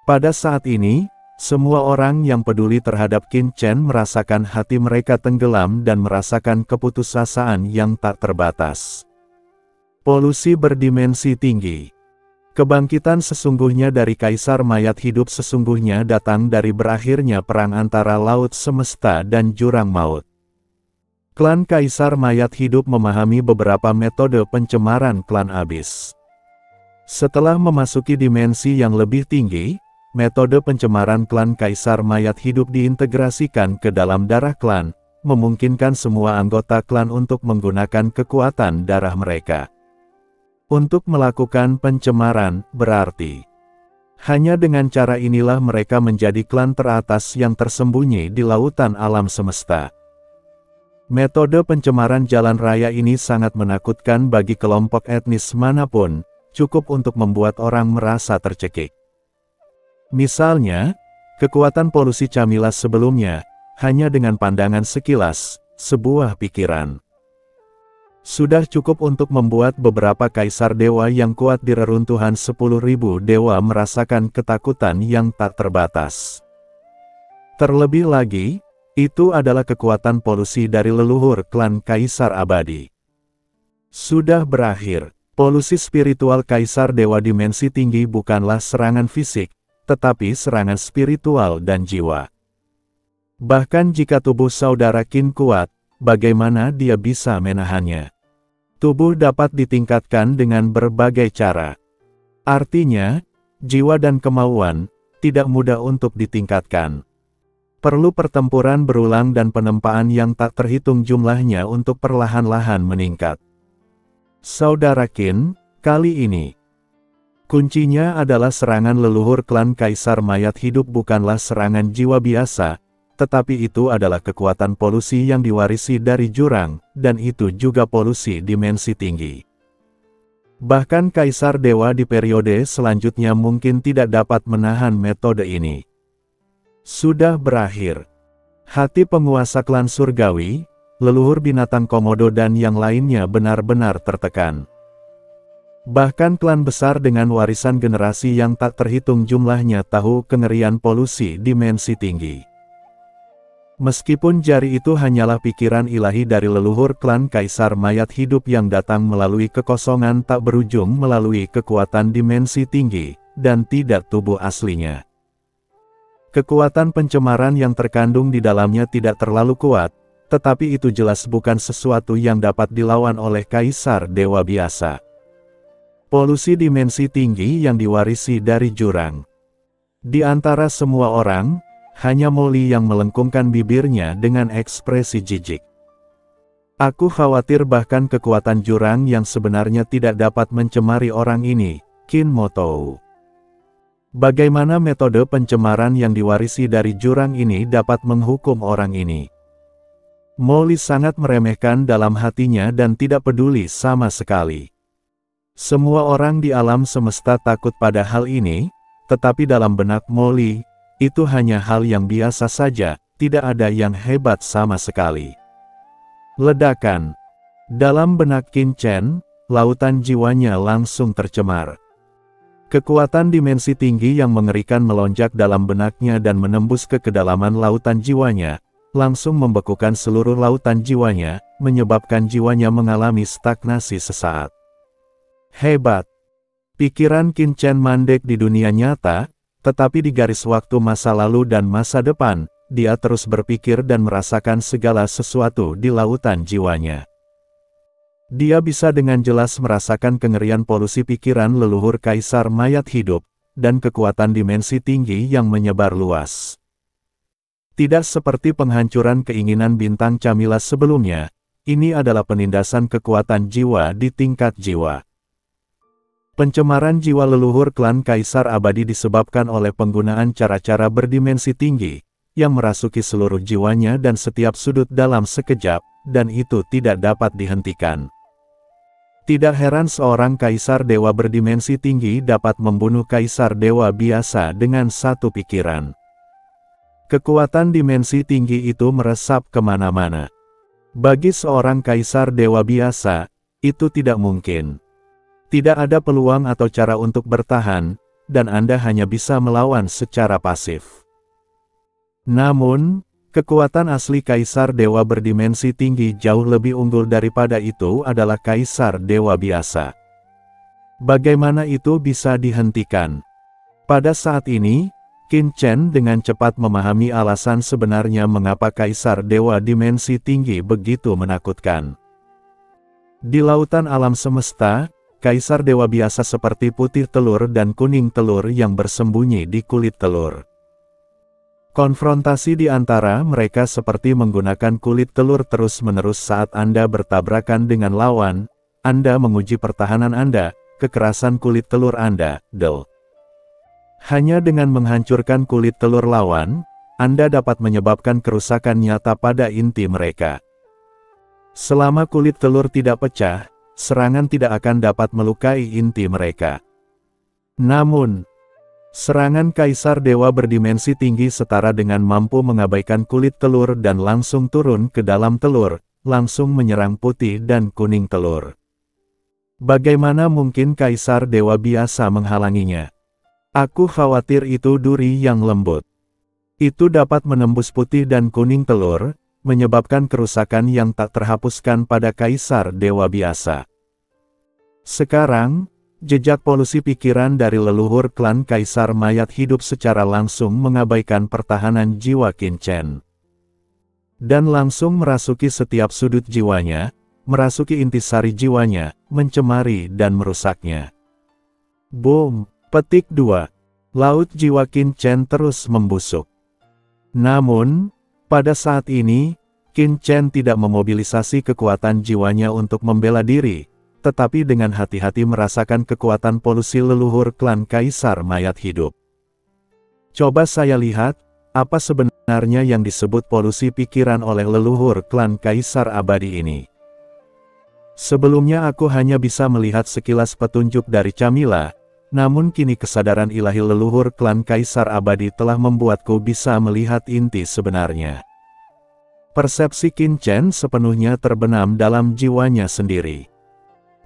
Pada saat ini, semua orang yang peduli terhadap Qin Chen merasakan hati mereka tenggelam dan merasakan keputusasaan yang tak terbatas. Polusi berdimensi tinggi. Kebangkitan sesungguhnya dari Kaisar Mayat Hidup sesungguhnya datang dari berakhirnya perang antara Laut Semesta dan Jurang Maut. Klan Kaisar Mayat Hidup memahami beberapa metode pencemaran klan Abyss. Setelah memasuki dimensi yang lebih tinggi, metode pencemaran klan Kaisar Mayat Hidup diintegrasikan ke dalam darah klan, memungkinkan semua anggota klan untuk menggunakan kekuatan darah mereka. Untuk melakukan pencemaran, berarti hanya dengan cara inilah mereka menjadi klan teratas yang tersembunyi di lautan alam semesta. Metode pencemaran jalan raya ini sangat menakutkan bagi kelompok etnis manapun, cukup untuk membuat orang merasa tercekik. Misalnya, kekuatan polusi camilan sebelumnya, hanya dengan pandangan sekilas, sebuah pikiran sudah cukup untuk membuat beberapa kaisar dewa yang kuat di reruntuhan 10.000 dewa merasakan ketakutan yang tak terbatas. Terlebih lagi, itu adalah kekuatan polusi dari leluhur klan Kaisar Abadi. Sudah berakhir, polusi spiritual Kaisar Dewa Dimensi Tinggi bukanlah serangan fisik, tetapi serangan spiritual dan jiwa. Bahkan jika tubuh saudara Qin kuat, bagaimana dia bisa menahannya? Tubuh dapat ditingkatkan dengan berbagai cara. Artinya, jiwa dan kemauan tidak mudah untuk ditingkatkan. Perlu pertempuran berulang dan penempaan yang tak terhitung jumlahnya untuk perlahan-lahan meningkat. Saudara Qin, kali ini kuncinya adalah serangan leluhur klan Kaisar Mayat Hidup bukanlah serangan jiwa biasa, tetapi itu adalah kekuatan polusi yang diwarisi dari jurang, dan itu juga polusi dimensi tinggi. Bahkan Kaisar Dewa di periode selanjutnya mungkin tidak dapat menahan metode ini. Sudah berakhir. Hati penguasa klan surgawi, leluhur binatang komodo dan yang lainnya benar-benar tertekan. Bahkan klan besar dengan warisan generasi yang tak terhitung jumlahnya tahu kengerian polusi dimensi tinggi. Meskipun jari itu hanyalah pikiran ilahi dari leluhur klan Kaisar Mayat Hidup yang datang melalui kekosongan tak berujung melalui kekuatan dimensi tinggi, dan tidak tubuh aslinya. Kekuatan pencemaran yang terkandung di dalamnya tidak terlalu kuat, tetapi itu jelas bukan sesuatu yang dapat dilawan oleh Kaisar Dewa biasa. Polusi dimensi tinggi yang diwarisi dari jurang. Di antara semua orang, hanya Molly yang melengkungkan bibirnya dengan ekspresi jijik. Aku khawatir bahkan kekuatan jurang yang sebenarnya tidak dapat mencemari orang ini, Qin Motou. Bagaimana metode pencemaran yang diwarisi dari jurang ini dapat menghukum orang ini? Molly sangat meremehkan dalam hatinya dan tidak peduli sama sekali. Semua orang di alam semesta takut pada hal ini, tetapi dalam benak Molly, itu hanya hal yang biasa saja, tidak ada yang hebat sama sekali. Ledakan. Dalam benak Qin Chen, lautan jiwanya langsung tercemar. Kekuatan dimensi tinggi yang mengerikan melonjak dalam benaknya dan menembus ke kedalaman lautan jiwanya, langsung membekukan seluruh lautan jiwanya, menyebabkan jiwanya mengalami stagnasi sesaat. Hebat. Pikiran Qin Chen mandek di dunia nyata, tetapi di garis waktu masa lalu dan masa depan, dia terus berpikir dan merasakan segala sesuatu di lautan jiwanya. Dia bisa dengan jelas merasakan kengerian polusi pikiran leluhur Kaisar Mayat Hidup, dan kekuatan dimensi tinggi yang menyebar luas. Tidak seperti penghancuran keinginan bintang Camilan sebelumnya, ini adalah penindasan kekuatan jiwa di tingkat jiwa. Pencemaran jiwa leluhur klan Kaisar Abadi disebabkan oleh penggunaan cara-cara berdimensi tinggi, yang merasuki seluruh jiwanya dan setiap sudut dalam sekejap, dan itu tidak dapat dihentikan. Tidak heran seorang Kaisar Dewa berdimensi tinggi dapat membunuh Kaisar Dewa biasa dengan satu pikiran. Kekuatan dimensi tinggi itu meresap kemana-mana. Bagi seorang Kaisar Dewa biasa, itu tidak mungkin. Tidak ada peluang atau cara untuk bertahan, dan Anda hanya bisa melawan secara pasif. Namun, kekuatan asli Kaisar Dewa berdimensi tinggi jauh lebih unggul daripada itu adalah Kaisar Dewa biasa. Bagaimana itu bisa dihentikan? Pada saat ini, Qin Chen dengan cepat memahami alasan sebenarnya mengapa Kaisar Dewa dimensi tinggi begitu menakutkan. Di lautan alam semesta, Kaisar Dewa biasa seperti putih telur dan kuning telur yang bersembunyi di kulit telur. Konfrontasi di antara mereka seperti menggunakan kulit telur terus-menerus saat Anda bertabrakan dengan lawan, Anda menguji pertahanan Anda, kekerasan kulit telur Anda, Hanya dengan menghancurkan kulit telur lawan, Anda dapat menyebabkan kerusakan nyata pada inti mereka. Selama kulit telur tidak pecah, serangan tidak akan dapat melukai inti mereka. Namun, serangan Kaisar Dewa berdimensi tinggi setara dengan mampu mengabaikan kulit telur dan langsung turun ke dalam telur, langsung menyerang putih dan kuning telur. Bagaimana mungkin Kaisar Dewa biasa menghalanginya? Aku khawatir itu duri yang lembut. Itu dapat menembus putih dan kuning telur, menyebabkan kerusakan yang tak terhapuskan pada Kaisar Dewa biasa. Sekarang, jejak polusi pikiran dari leluhur klan Kaisar Mayat Hidup secara langsung mengabaikan pertahanan jiwa Qin Chen. Dan langsung merasuki setiap sudut jiwanya, merasuki intisari jiwanya, mencemari dan merusaknya. Boom! Petik 2. Laut jiwa Qin Chen terus membusuk. Namun, pada saat ini, Qin Chen tidak memobilisasi kekuatan jiwanya untuk membela diri, tetapi dengan hati-hati merasakan kekuatan polusi leluhur klan Kaisar Mayat Hidup. Coba saya lihat, apa sebenarnya yang disebut polusi pikiran oleh leluhur klan Kaisar Abadi ini. Sebelumnya aku hanya bisa melihat sekilas petunjuk dari Camilla, namun kini kesadaran ilahi leluhur klan Kaisar Abadi telah membuatku bisa melihat inti sebenarnya. Persepsi Qin Chen sepenuhnya terbenam dalam jiwanya sendiri.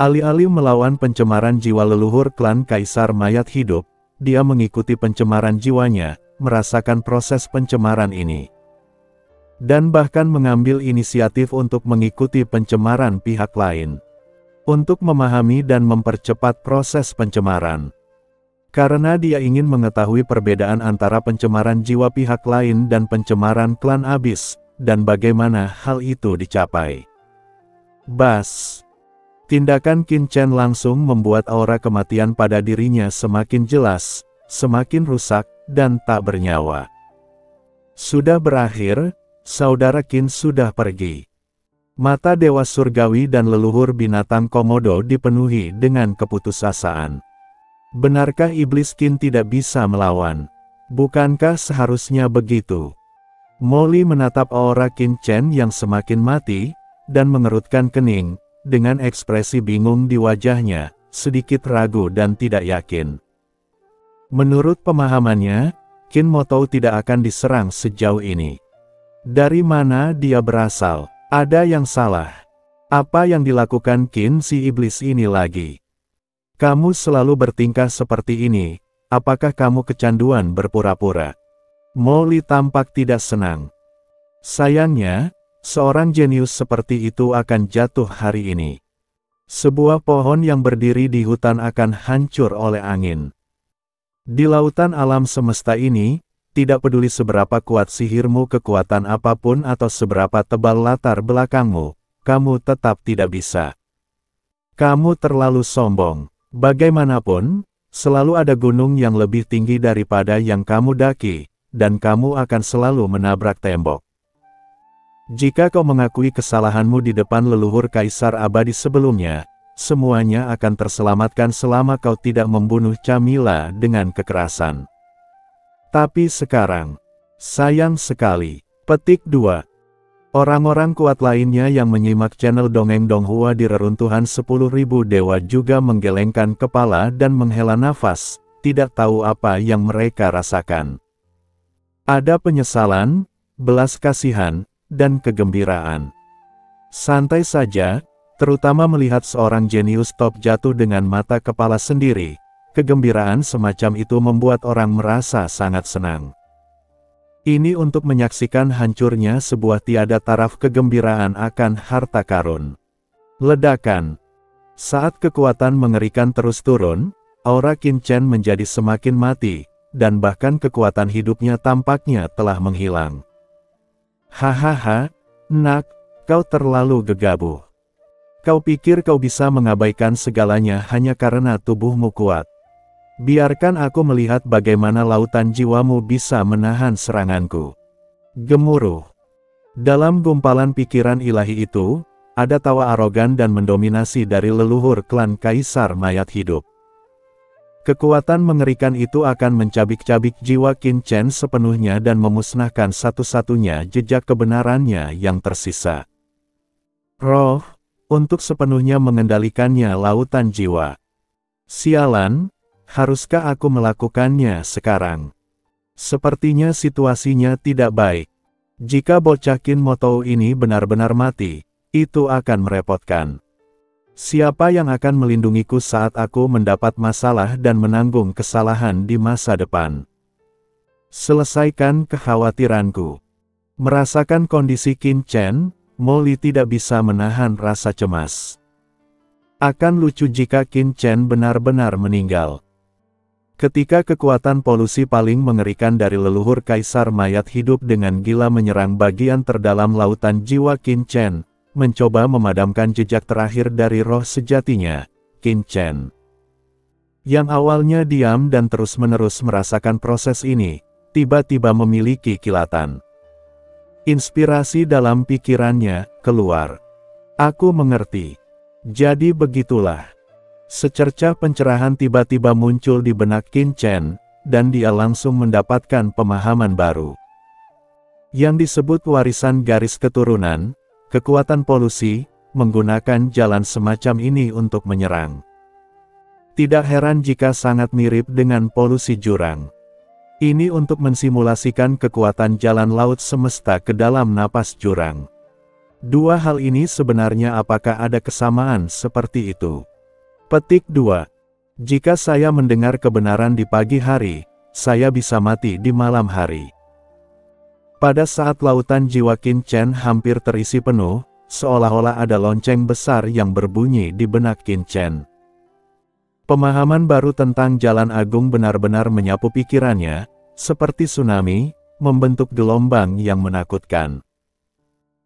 Alih-alih melawan pencemaran jiwa leluhur klan Kaisar Mayat Hidup, dia mengikuti pencemaran jiwanya, merasakan proses pencemaran ini. Dan bahkan mengambil inisiatif untuk mengikuti pencemaran pihak lain. Untuk memahami dan mempercepat proses pencemaran. Karena dia ingin mengetahui perbedaan antara pencemaran jiwa pihak lain dan pencemaran klan Abyss, dan bagaimana hal itu dicapai. Bas! Tindakan Qin Chen langsung membuat aura kematian pada dirinya semakin jelas, semakin rusak, dan tak bernyawa. Sudah berakhir, saudara Qin sudah pergi. Mata Dewa Surgawi dan leluhur binatang Komodo dipenuhi dengan keputusasaan. Benarkah iblis Qin tidak bisa melawan? Bukankah seharusnya begitu? Molly menatap aura Qin Chen yang semakin mati, dan mengerutkan kening, dengan ekspresi bingung di wajahnya, sedikit ragu dan tidak yakin. Menurut pemahamannya, Qin Motou tidak akan diserang sejauh ini. Dari mana dia berasal? Ada yang salah. Apa yang dilakukan Qin si iblis ini lagi? Kamu selalu bertingkah seperti ini, apakah kamu kecanduan berpura-pura? Molly tampak tidak senang. Sayangnya, seorang jenius seperti itu akan jatuh hari ini. Sebuah pohon yang berdiri di hutan akan hancur oleh angin. Di lautan alam semesta ini, tidak peduli seberapa kuat sihirmu, kekuatan apapun atau seberapa tebal latar belakangmu, kamu tetap tidak bisa. Kamu terlalu sombong. Bagaimanapun, selalu ada gunung yang lebih tinggi daripada yang kamu daki, dan kamu akan selalu menabrak tembok. Jika kau mengakui kesalahanmu di depan leluhur Kaisar Abadi sebelumnya, semuanya akan terselamatkan selama kau tidak membunuh Camilla dengan kekerasan. Tapi sekarang, sayang sekali. Petik 2. Orang-orang kuat lainnya yang menyimak channel Dongeng Donghua di reruntuhan 10.000 dewa juga menggelengkan kepala dan menghela nafas, tidak tahu apa yang mereka rasakan. Ada penyesalan, belas kasihan, dan kegembiraan. Santai saja, terutama melihat seorang jenius top jatuh dengan mata kepala sendiri, kegembiraan semacam itu membuat orang merasa sangat senang. Ini untuk menyaksikan hancurnya sebuah tiada taraf kegembiraan akan harta karun. Ledakan. Saat kekuatan mengerikan terus turun, aura Qin Chen menjadi semakin mati, dan bahkan kekuatan hidupnya tampaknya telah menghilang. Hahaha, nak, kau terlalu gegabah. Kau pikir kau bisa mengabaikan segalanya hanya karena tubuhmu kuat. Biarkan aku melihat bagaimana lautan jiwamu bisa menahan seranganku. Gemuruh. Dalam gumpalan pikiran ilahi itu, ada tawa arogan dan mendominasi dari leluhur klan Kaisar Mayat Hidup. Kekuatan mengerikan itu akan mencabik-cabik jiwa Qin Chen sepenuhnya dan memusnahkan satu-satunya jejak kebenarannya yang tersisa. Roh, untuk sepenuhnya mengendalikannya lautan jiwa. Sialan, haruskah aku melakukannya sekarang? Sepertinya situasinya tidak baik. Jika bocah Qin Motou ini benar-benar mati, itu akan merepotkan. Siapa yang akan melindungiku saat aku mendapat masalah dan menanggung kesalahan di masa depan? Selesaikan kekhawatiranku. Merasakan kondisi Qin Chen, Molly tidak bisa menahan rasa cemas. Akan lucu jika Qin Chen benar-benar meninggal. Ketika kekuatan polusi paling mengerikan dari leluhur Kaisar Mayat Hidup dengan gila menyerang bagian terdalam lautan jiwa Qin Chen, mencoba memadamkan jejak terakhir dari roh sejatinya, Qin Chen. Yang awalnya diam dan terus-menerus merasakan proses ini, tiba-tiba memiliki kilatan. Inspirasi dalam pikirannya keluar. Aku mengerti. Jadi begitulah. Secercah pencerahan tiba-tiba muncul di benak Qin Chen, dan dia langsung mendapatkan pemahaman baru. Yang disebut warisan garis keturunan, kekuatan polusi, menggunakan jalan semacam ini untuk menyerang. Tidak heran jika sangat mirip dengan polusi jurang. Ini untuk mensimulasikan kekuatan jalan laut semesta ke dalam napas jurang. Dua hal ini sebenarnya apakah ada kesamaan seperti itu? Petik 2. Jika saya mendengar kebenaran di pagi hari, saya bisa mati di malam hari. Pada saat lautan jiwa Qin Chen hampir terisi penuh, seolah-olah ada lonceng besar yang berbunyi di benak Qin Chen. Pemahaman baru tentang jalan agung benar-benar menyapu pikirannya, seperti tsunami, membentuk gelombang yang menakutkan.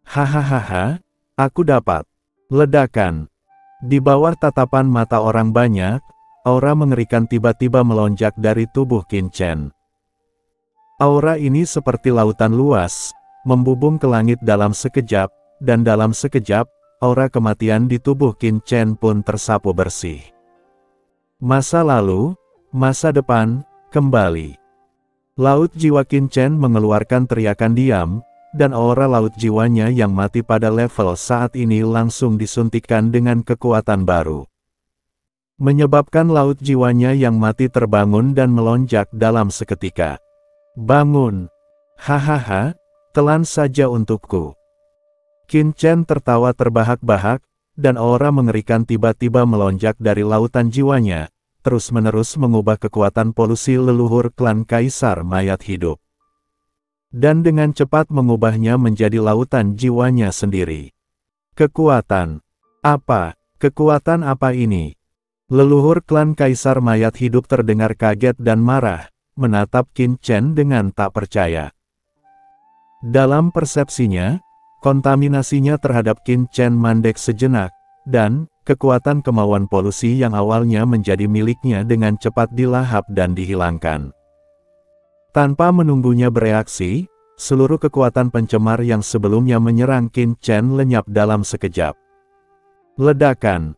Hahaha, aku dapat. Ledakan. Di bawah tatapan mata orang banyak, aura mengerikan tiba-tiba melonjak dari tubuh Qin Chen. Aura ini seperti lautan luas, membubung ke langit dalam sekejap, dan dalam sekejap, aura kematian di tubuh Qin Chen pun tersapu bersih. Masa lalu, masa depan, kembali. Laut jiwa Qin Chen mengeluarkan teriakan diam, dan aura laut jiwanya yang mati pada level saat ini langsung disuntikkan dengan kekuatan baru. Menyebabkan laut jiwanya yang mati terbangun dan melonjak dalam seketika. Bangun. Hahaha, telan saja untukku. Qin Chen tertawa terbahak-bahak, dan aura mengerikan tiba-tiba melonjak dari lautan jiwanya, terus-menerus mengubah kekuatan polusi leluhur klan Kaisar Mayat Hidup. Dan dengan cepat mengubahnya menjadi lautan jiwanya sendiri. Kekuatan. Apa? Kekuatan apa ini? Leluhur klan Kaisar Mayat Hidup terdengar kaget dan marah, menatap Qin Chen dengan tak percaya. Dalam persepsinya, kontaminasinya terhadap Qin Chen mandek sejenak, dan kekuatan kemauan polusi yang awalnya menjadi miliknya dengan cepat dilahap dan dihilangkan. Tanpa menunggunya bereaksi, seluruh kekuatan pencemar yang sebelumnya menyerang Qin Chen lenyap dalam sekejap. Ledakan.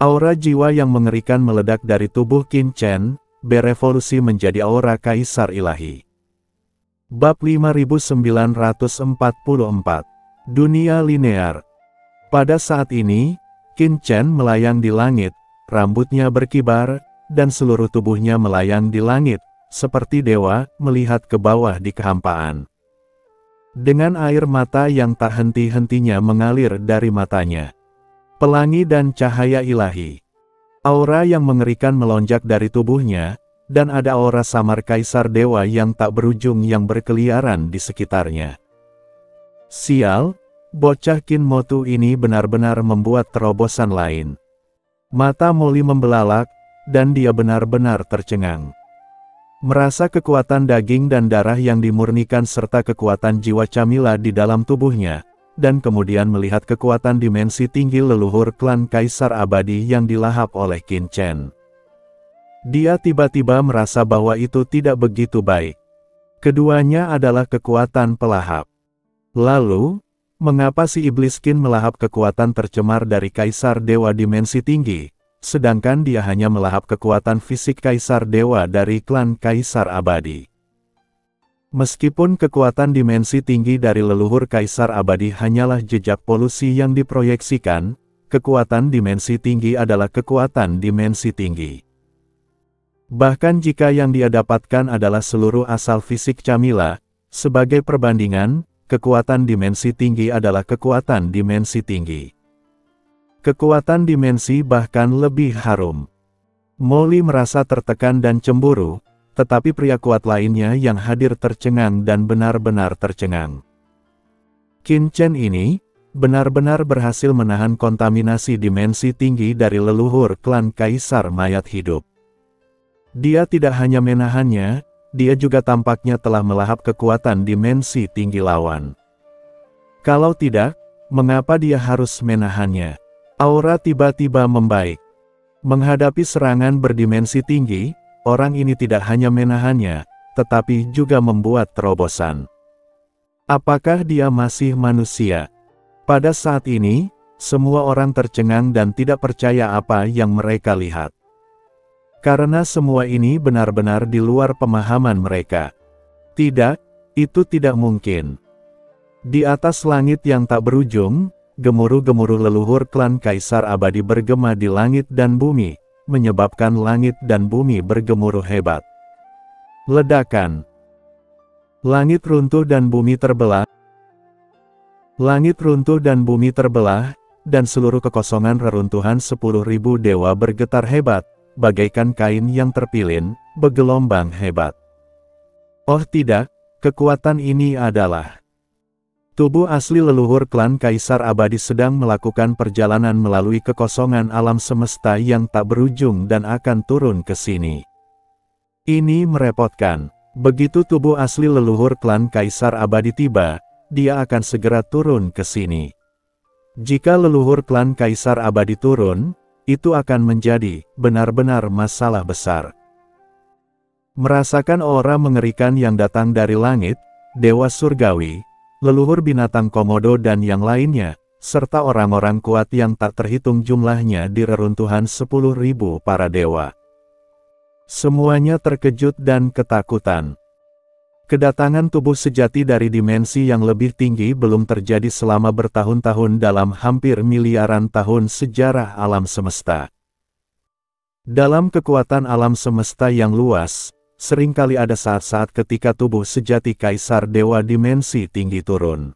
Aura jiwa yang mengerikan meledak dari tubuh Qin Chen, berevolusi menjadi aura Kaisar Ilahi. Bab 5944. Dunia Linear. Pada saat ini, Qin Chen melayang di langit, rambutnya berkibar, dan seluruh tubuhnya melayang di langit, seperti dewa melihat ke bawah di kehampaan. Dengan air mata yang tak henti-hentinya mengalir dari matanya. Pelangi dan cahaya ilahi. Aura yang mengerikan melonjak dari tubuhnya, dan ada aura samar kaisar dewa yang tak berujung yang berkeliaran di sekitarnya. Sial, bocah Kinmotu ini benar-benar membuat terobosan lain. Mata Molly membelalak, dan dia benar-benar tercengang. Merasa kekuatan daging dan darah yang dimurnikan serta kekuatan jiwa Camilla di dalam tubuhnya, dan kemudian melihat kekuatan dimensi tinggi leluhur klan Kaisar Abadi yang dilahap oleh Qin Chen. Dia tiba-tiba merasa bahwa itu tidak begitu baik. Keduanya adalah kekuatan pelahap. Lalu, mengapa si iblis Qin melahap kekuatan tercemar dari Kaisar Dewa dimensi tinggi, sedangkan dia hanya melahap kekuatan fisik Kaisar Dewa dari klan Kaisar Abadi? Meskipun kekuatan dimensi tinggi dari leluhur Kaisar Abadi hanyalah jejak polusi yang diproyeksikan, kekuatan dimensi tinggi adalah kekuatan dimensi tinggi. Bahkan jika yang dia dapatkan adalah seluruh asal fisik Camilla, sebagai perbandingan, kekuatan dimensi tinggi adalah kekuatan dimensi tinggi. Kekuatan dimensi bahkan lebih harum. Molly merasa tertekan dan cemburu, tetapi pria kuat lainnya yang hadir tercengang dan benar-benar tercengang. Qin Chen ini, benar-benar berhasil menahan kontaminasi dimensi tinggi dari leluhur klan Kaisar Mayat Hidup. Dia tidak hanya menahannya, dia juga tampaknya telah melahap kekuatan dimensi tinggi lawan. Kalau tidak, mengapa dia harus menahannya? Aura tiba-tiba membaik. Menghadapi serangan berdimensi tinggi, orang ini tidak hanya menahannya, tetapi juga membuat terobosan. Apakah dia masih manusia? Pada saat ini, semua orang tercengang dan tidak percaya apa yang mereka lihat. Karena semua ini benar-benar di luar pemahaman mereka. Tidak, itu tidak mungkin. Di atas langit yang tak berujung, gemuruh-gemuruh leluhur klan Kaisar Abadi bergema di langit dan bumi, menyebabkan langit dan bumi bergemuruh hebat. Ledakan. Langit runtuh dan bumi terbelah. Langit runtuh dan bumi terbelah, dan seluruh kekosongan reruntuhan 10.000 dewa bergetar hebat, bagaikan kain yang terpilin, bergelombang hebat. Oh tidak, kekuatan ini adalah tubuh asli leluhur klan Kaisar Abadi sedang melakukan perjalanan melalui kekosongan alam semesta yang tak berujung dan akan turun ke sini. Ini merepotkan. Begitu tubuh asli leluhur klan Kaisar Abadi tiba, dia akan segera turun ke sini. Jika leluhur klan Kaisar Abadi turun, itu akan menjadi benar-benar masalah besar. Merasakan aura mengerikan yang datang dari langit, Dewa Surgawi, leluhur binatang komodo dan yang lainnya, serta orang-orang kuat yang tak terhitung jumlahnya di reruntuhan 10.000 para dewa. Semuanya terkejut dan ketakutan. Kedatangan tubuh sejati dari dimensi yang lebih tinggi belum terjadi selama bertahun-tahun dalam hampir miliaran tahun sejarah alam semesta. Dalam kekuatan alam semesta yang luas, seringkali ada saat-saat ketika tubuh sejati Kaisar Dewa dimensi tinggi turun.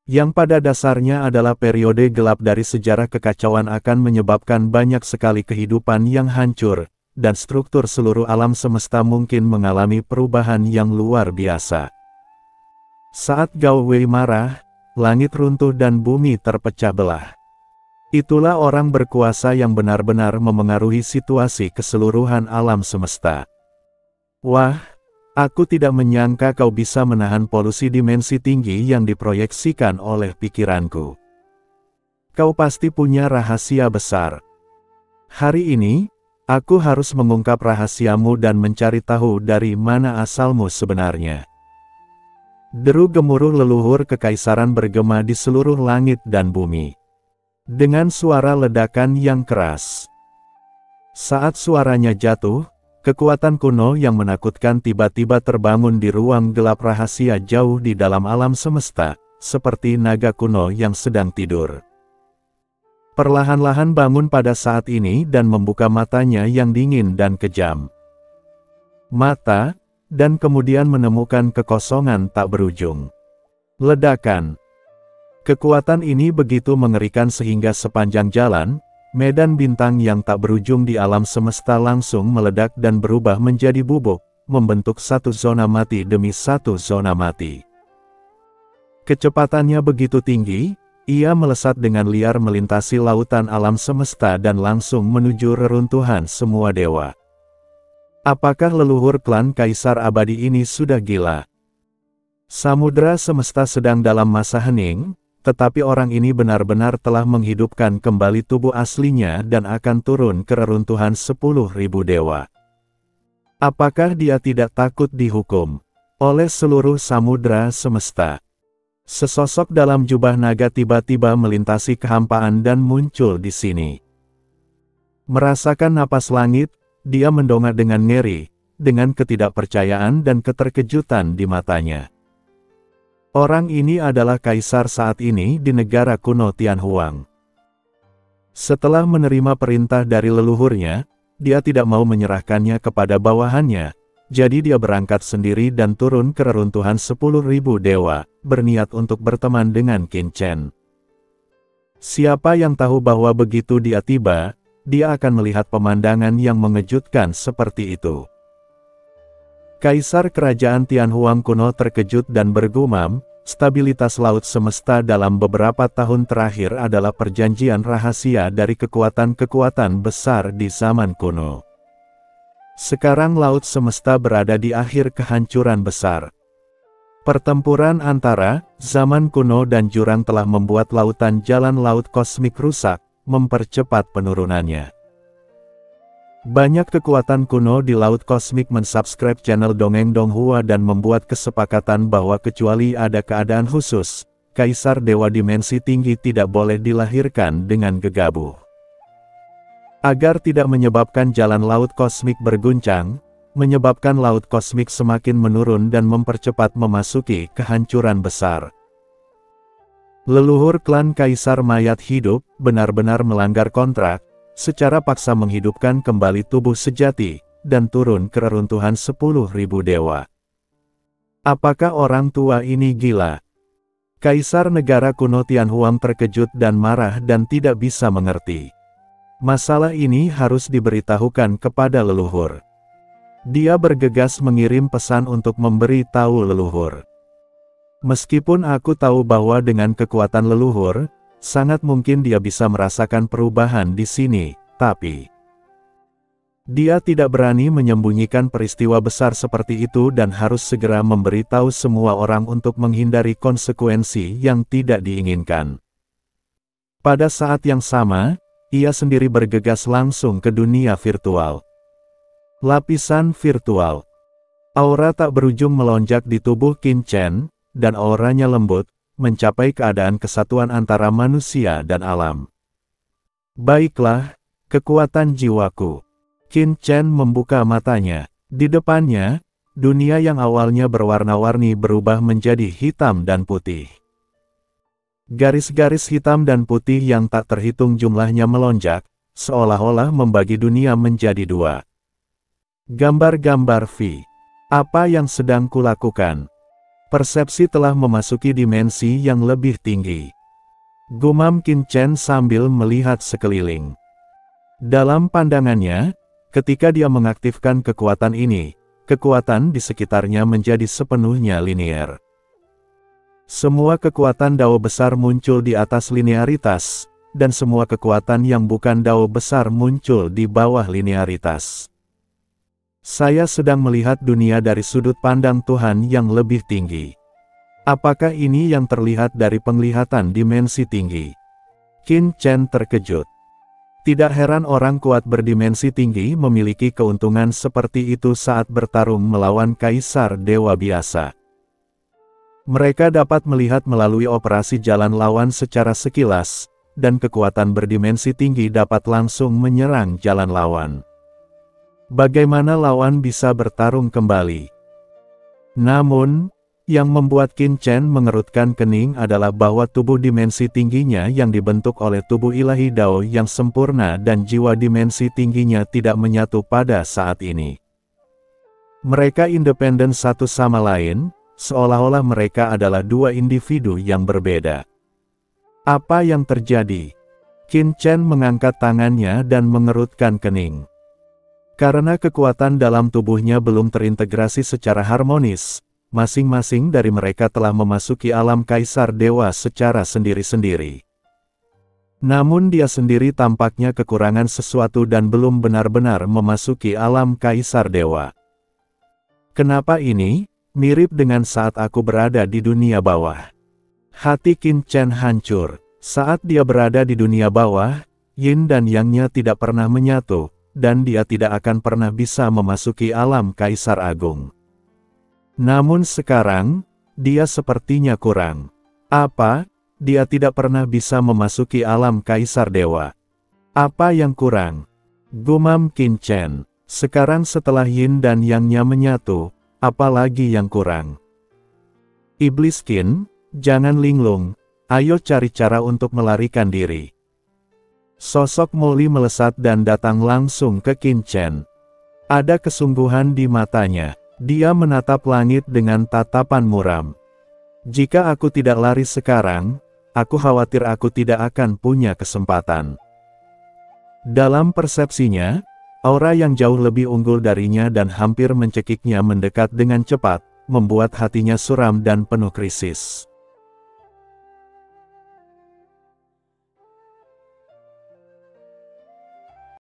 Yang pada dasarnya adalah periode gelap dari sejarah kekacauan akan menyebabkan banyak sekali kehidupan yang hancur, dan struktur seluruh alam semesta mungkin mengalami perubahan yang luar biasa. Saat Gao Wei marah, langit runtuh dan bumi terpecah belah. Itulah orang berkuasa yang benar-benar memengaruhi situasi keseluruhan alam semesta. Wah, aku tidak menyangka kau bisa menahan polusi dimensi tinggi yang diproyeksikan oleh pikiranku. Kau pasti punya rahasia besar. Hari ini, aku harus mengungkap rahasiamu dan mencari tahu dari mana asalmu sebenarnya. Deru gemuruh leluhur kekaisaran bergema di seluruh langit dan bumi. Dengan suara ledakan yang keras. Saat suaranya jatuh, kekuatan kuno yang menakutkan tiba-tiba terbangun di ruang gelap rahasia jauh di dalam alam semesta, seperti naga kuno yang sedang tidur. Perlahan-lahan bangun pada saat ini dan membuka matanya yang dingin dan kejam. Mata, dan kemudian menemukan kekosongan tak berujung. Ledakan. Kekuatan ini begitu mengerikan sehingga sepanjang jalan, Medan bintang yang tak berujung di alam semesta langsung meledak dan berubah menjadi bubuk, membentuk satu zona mati demi satu zona mati. Kecepatannya begitu tinggi, ia melesat dengan liar melintasi lautan alam semesta dan langsung menuju reruntuhan semua dewa. Apakah leluhur klan Kaisar Abadi ini sudah gila? Samudra semesta sedang dalam masa hening, tetapi orang ini benar-benar telah menghidupkan kembali tubuh aslinya dan akan turun ke reruntuhan 10.000 dewa. Apakah dia tidak takut dihukum oleh seluruh samudra semesta? Sesosok dalam jubah naga tiba-tiba melintasi kehampaan dan muncul di sini. Merasakan napas langit, dia mendongak dengan ngeri, dengan ketidakpercayaan dan keterkejutan di matanya. Orang ini adalah kaisar saat ini di negara kuno Tianhuang. Setelah menerima perintah dari leluhurnya, dia tidak mau menyerahkannya kepada bawahannya, jadi dia berangkat sendiri dan turun ke reruntuhan 10.000 dewa, berniat untuk berteman dengan Qin Chen. Siapa yang tahu bahwa begitu dia tiba, dia akan melihat pemandangan yang mengejutkan seperti itu. Kaisar Kerajaan Tianhuang kuno terkejut dan bergumam, stabilitas laut semesta dalam beberapa tahun terakhir adalah perjanjian rahasia dari kekuatan-kekuatan besar di zaman kuno. Sekarang laut semesta berada di akhir kehancuran besar. Pertempuran antara zaman kuno dan jurang telah membuat lautan jalan laut kosmik rusak, mempercepat penurunannya. Banyak kekuatan kuno di Laut Kosmik mensubscribe channel Dongeng Donghua dan membuat kesepakatan bahwa kecuali ada keadaan khusus, Kaisar Dewa Dimensi Tinggi tidak boleh dilahirkan dengan gegabah. Agar tidak menyebabkan jalan Laut Kosmik berguncang, menyebabkan Laut Kosmik semakin menurun dan mempercepat memasuki kehancuran besar. Leluhur klan Kaisar Mayat Hidup benar-benar melanggar kontrak, secara paksa menghidupkan kembali tubuh sejati, dan turun ke reruntuhan 10.000 dewa. Apakah orang tua ini gila? Kaisar negara kuno Tianhuang terkejut dan marah dan tidak bisa mengerti. Masalah ini harus diberitahukan kepada leluhur. Dia bergegas mengirim pesan untuk memberi tahu leluhur. Meskipun aku tahu bahwa dengan kekuatan leluhur, sangat mungkin dia bisa merasakan perubahan di sini, tapi dia tidak berani menyembunyikan peristiwa besar seperti itu dan harus segera memberitahu semua orang untuk menghindari konsekuensi yang tidak diinginkan. Pada saat yang sama, ia sendiri bergegas langsung ke dunia virtual. Lapisan virtual. Aura tak berujung melonjak di tubuh Qin Chen, dan auranya lembut, mencapai keadaan kesatuan antara manusia dan alam. Baiklah, kekuatan jiwaku. Qin Chen membuka matanya. Di depannya, dunia yang awalnya berwarna-warni berubah menjadi hitam dan putih. Garis-garis hitam dan putih yang tak terhitung jumlahnya melonjak, seolah-olah membagi dunia menjadi dua. Gambar-gambar V. Apa yang sedang kulakukan? Persepsi telah memasuki dimensi yang lebih tinggi. Gumam Qin Chen sambil melihat sekeliling. Dalam pandangannya, ketika dia mengaktifkan kekuatan ini, kekuatan di sekitarnya menjadi sepenuhnya linier. Semua kekuatan Dao besar muncul di atas linearitas, dan semua kekuatan yang bukan Dao besar muncul di bawah linearitas. Saya sedang melihat dunia dari sudut pandang Tuhan yang lebih tinggi. Apakah ini yang terlihat dari penglihatan dimensi tinggi? Qin Chen terkejut. Tidak heran orang kuat berdimensi tinggi memiliki keuntungan seperti itu saat bertarung melawan kaisar dewa biasa. Mereka dapat melihat melalui operasi jalan lawan secara sekilas, dan kekuatan berdimensi tinggi dapat langsung menyerang jalan lawan. Bagaimana lawan bisa bertarung kembali? Namun, yang membuat Qin Chen mengerutkan kening adalah bahwa tubuh dimensi tingginya yang dibentuk oleh tubuh ilahi Dao yang sempurna dan jiwa dimensi tingginya tidak menyatu pada saat ini. Mereka independen satu sama lain, seolah-olah mereka adalah dua individu yang berbeda. Apa yang terjadi? Qin Chen mengangkat tangannya dan mengerutkan kening. Karena kekuatan dalam tubuhnya belum terintegrasi secara harmonis, masing-masing dari mereka telah memasuki alam Kaisar Dewa secara sendiri-sendiri. Namun dia sendiri tampaknya kekurangan sesuatu dan belum benar-benar memasuki alam Kaisar Dewa. Kenapa ini? Mirip dengan saat aku berada di dunia bawah. Hati Qin Chen hancur. Saat dia berada di dunia bawah, Yin dan Yang-nya tidak pernah menyatu, dan dia tidak akan pernah bisa memasuki alam Kaisar Agung. Namun sekarang, dia sepertinya kurang. Apa? Dia tidak pernah bisa memasuki alam Kaisar Dewa. Apa yang kurang? Gumam Qin Chen. Sekarang setelah Yin dan Yang-nya menyatu, apa lagi yang kurang? Iblis Qin, jangan linglung, ayo cari cara untuk melarikan diri. Sosok Molly melesat dan datang langsung ke Qin Chen. Ada kesungguhan di matanya. Dia menatap langit dengan tatapan muram. Jika aku tidak lari sekarang, aku khawatir aku tidak akan punya kesempatan. Dalam persepsinya, aura yang jauh lebih unggul darinya dan hampir mencekiknya mendekat dengan cepat, membuat hatinya suram dan penuh krisis.